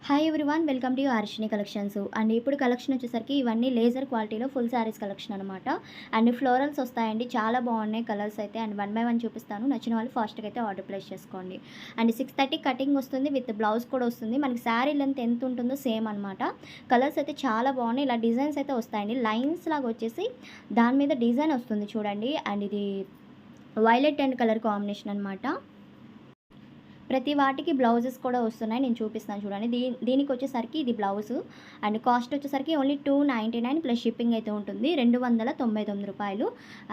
Hi everyone, welcome to Harshini collections. And ఇప్పుడు collection వచ్చేసరికి ఇవన్నీ లేజర్ క్వాలిటీలో ఫుల్ శారీస్ కలెక్షన్ అనమాట. అండ్ ఫ్లోరల్స్ వస్తాయండి, చాలా బాగున్నాయి కలర్స్ అయితే. అండ్ 1 బై 1 చూపిస్తాను, నచ్చిన వాళ్ళు ఫాస్ట్గా అయితే ఆర్డర్ ప్లేస్ చేసుకోండి. అండ్ 630 కటింగ్ వస్తుంది, విత్ బ్లౌజ్ కూడా వస్తుంది. మనకి శారీ లెంత్ ఎంత ఉంటుందో సేమ్ అనమాట. కలర్స్ అయితే చాలా బాగున్నాయి. ఇలా డిజైన్స్ అయితే వస్తాయండి, లైన్స్ లాగా వచ్చేసి దాని మీద డిజైన్ వస్తుంది చూడండి. అండ్ ఇది వైలెట్ అండ్ కలర్ కాంబినేషన్ అనమాట. ప్రతి వాటికి బ్లౌజెస్ కూడా వస్తున్నాయి, నేను చూపిస్తాను చూడండి. దీనికి వచ్చేసరికి ఇది బ్లౌజు. అండ్ కాస్ట్ వచ్చేసరికి ఓన్లీ 299 ప్లస్ షిప్పింగ్ అయితే ఉంటుంది, 299 రూపాయలు.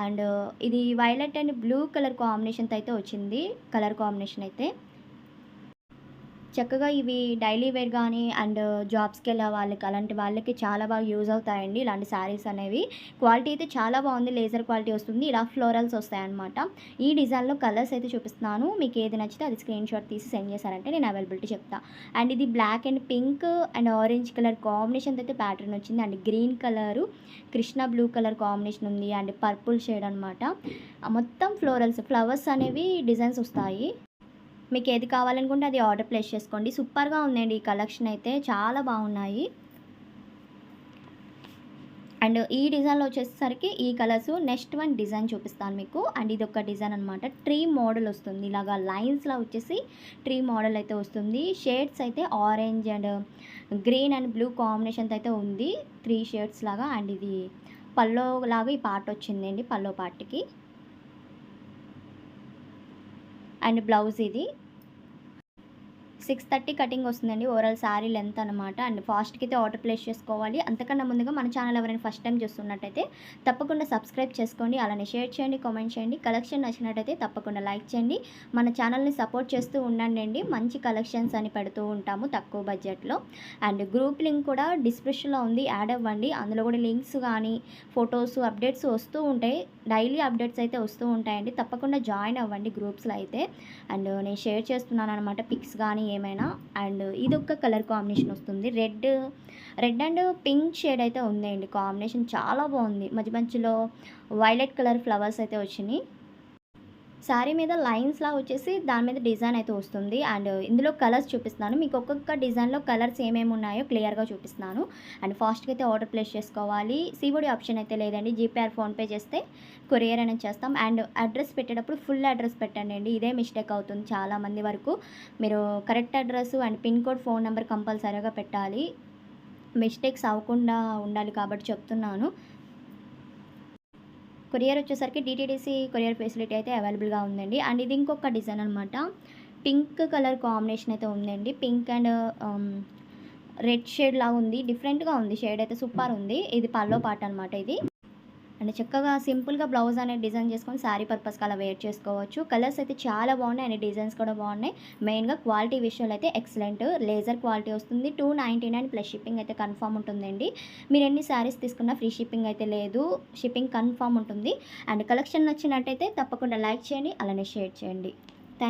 అండ్ ఇది వైలెట్ అండ్ బ్లూ కలర్ కాంబినేషన్తో అయితే వచ్చింది, కలర్ కాంబినేషన్ అయితే. చక్కగా ఇవి డైలీ వేర్ కానీ అండ్ జాబ్స్కి వెళ్ళే వాళ్ళకి, అలాంటి వాళ్ళకి చాలా బాగా యూజ్ అవుతాయండి ఇలాంటి శారీస్ అనేవి. క్వాలిటీ అయితే చాలా బాగుంది, లేజర్ క్వాలిటీ వస్తుంది. ఇలా ఫ్లోరల్స్ వస్తాయన్నమాట. ఈ డిజైన్లో కలర్స్ అయితే చూపిస్తున్నాను, మీకు ఏది నచ్చితే అది స్క్రీన్ షాట్ తీసి సెండ్ చేశారంటే నేను అవైలబిలిటీ చెప్తాను. అండ్ ఇది black and pink and orange colour combination అయితే ప్యాటర్న్ వచ్చింది. And green colour, Krishna blue colour combination ఉంది. అండ్ పర్పుల్ షేడ్ అనమాట. మొత్తం ఫ్లవర్స్ అనేవి డిజైన్స్ వస్తాయి. మీకు ఏది కావాలనుకుంటే అది ఆర్డర్ ప్లేస్ చేసుకోండి. సూపర్గా ఉందండి ఈ కలెక్షన్ అయితే, చాలా బాగున్నాయి. అండ్ ఈ డిజైన్లో వచ్చేసరికి ఈ కలర్స్, నెక్స్ట్ వన్ డిజైన్ చూపిస్తాను మీకు. అండ్ ఇది ఒక డిజైన్ అనమాట, ట్రీ మోడల్ వస్తుంది. ఇలాగా లైన్స్లా వచ్చేసి ట్రీ మోడల్ అయితే వస్తుంది. షేడ్స్ అయితే orange and green and blue కాంబినేషన్తో అయితే ఉంది, 3 షేడ్స్ లాగా. అండ్ ఇది పల్లో లాగా ఈ పార్ట్ వచ్చిందండి, పల్లో పార్ట్కి. అండ్ బ్లౌజ్ ఇది 630 కటింగ్ వస్తుందండి, ఓవరాల్ శారీ లెంత్ అనమాట. అండ్ ఫాస్ట్కి అయితే ఆర్డర్ ప్లేస్ చేసుకోవాలి. అంతకన్నా ముందుగా మన ఛానల్ ఎవరైనా ఫస్ట్ టైం చూస్తున్నట్టయితే తప్పకుండా సబ్స్క్రైబ్ చేసుకోండి, అలానే షేర్ చేయండి, కామెంట్ చేయండి. కలెక్షన్ నచ్చినట్టయితే తప్పకుండా లైక్ చేయండి. మన ఛానల్ని సపోర్ట్ చేస్తూ ఉండండి, మంచి కలెక్షన్స్ అని పెడుతూ ఉంటాము తక్కువ బడ్జెట్లో. అండ్ గ్రూప్ లింక్ కూడా డిస్క్రిప్షన్లో ఉంది, యాడ్ అవ్వండి. అందులో కూడా లింక్స్ కానీ ఫొటోస్ అప్డేట్స్ వస్తూ ఉంటాయి, డైలీ అప్డేట్స్ అయితే వస్తూ ఉంటాయండి. తప్పకుండా జాయిన్ అవ్వండి గ్రూప్స్లో అయితే. అండ్ నేను షేర్ చేస్తున్నాను అనమాట, పిక్స్ కానీ ఏమైనా. అండ్ ఇది ఒక కలర్ కాంబినేషన్ వస్తుంది, రెడ్ అండ్ పింక్ షేడ్ అయితే ఉందండి కాంబినేషన్, చాలా బాగుంది. మధ్య మధ్యలో వైలెట్ కలర్ ఫ్లవర్స్ అయితే వచ్చినాయి. శారీ మీద లైన్స్లా వచ్చేసి దాని మీద డిజైన్ అయితే వస్తుంది. అండ్ ఇందులో కలర్స్ చూపిస్తున్నాను మీకు, ఒక్కొక్క డిజైన్లో కలర్స్ ఏమేమి ఉన్నాయో క్లియర్గా చూపిస్తున్నాను. అండ్ ఫాస్ట్గా అయితే ఆర్డర్ ప్లేస్ చేసుకోవాలి. సిఓడి ఆప్షన్ అయితే లేదండి, జీపే ఆర్ ఫోన్పే చేస్తే కొరియర్ అనేది చేస్తాం. అండ్ అడ్రస్ పెట్టేటప్పుడు ఫుల్ అడ్రస్ పెట్టండి, ఇదే మిస్టేక్ అవుతుంది చాలామంది వరకు. మీరు correct address and pin code, phone number కంపల్సరీగా పెట్టాలి, మిస్టేక్స్ అవ్వకుండా ఉండాలి కాబట్టి చెప్తున్నాను. కొరియర్ వచ్చేసరికి డిటీడీసీ కొరియర్ ఫెసిలిటీ అయితే అవైలబుల్గా ఉందండి. అండ్ ఇది ఇంకొక డిజైన్ అనమాట, పింక్ కలర్ కాంబినేషన్ అయితే ఉందండి. పింక్ అండ్ రెడ్ షేడ్ లాగా ఉంది, డిఫరెంట్గా ఉంది షేడ్ అయితే, సూపర్ ఉంది. ఇది పల్లో పార్ట్ అనమాట ఇది. అండ్ చక్కగా సింపుల్గా బ్లౌజ్ అనేది డిజైన్ చేసుకొని శారీ పర్పస్కి అలా వేర్ చేసుకోవచ్చు. కలర్స్ అయితే చాలా బాగున్నాయి అండ్ డిజైన్స్ కూడా బాగున్నాయి. మెయిన్గా క్వాలిటీ విషయాలు అయితే ఎక్సలెంట్, లేజర్ క్వాలిటీ వస్తుంది. 299 ప్లస్ షిప్పింగ్ అయితే కన్ఫామ్ ఉంటుందండి. మీరు ఎన్ని శారీస్ తీసుకున్నా ఫ్రీ షిప్పింగ్ అయితే లేదు, షిప్పింగ్ కన్ఫామ్ ఉంటుంది. అండ్ కలెక్షన్ నచ్చినట్టయితే తప్పకుండా లైక్ చేయండి, అలానే షేర్ చేయండి.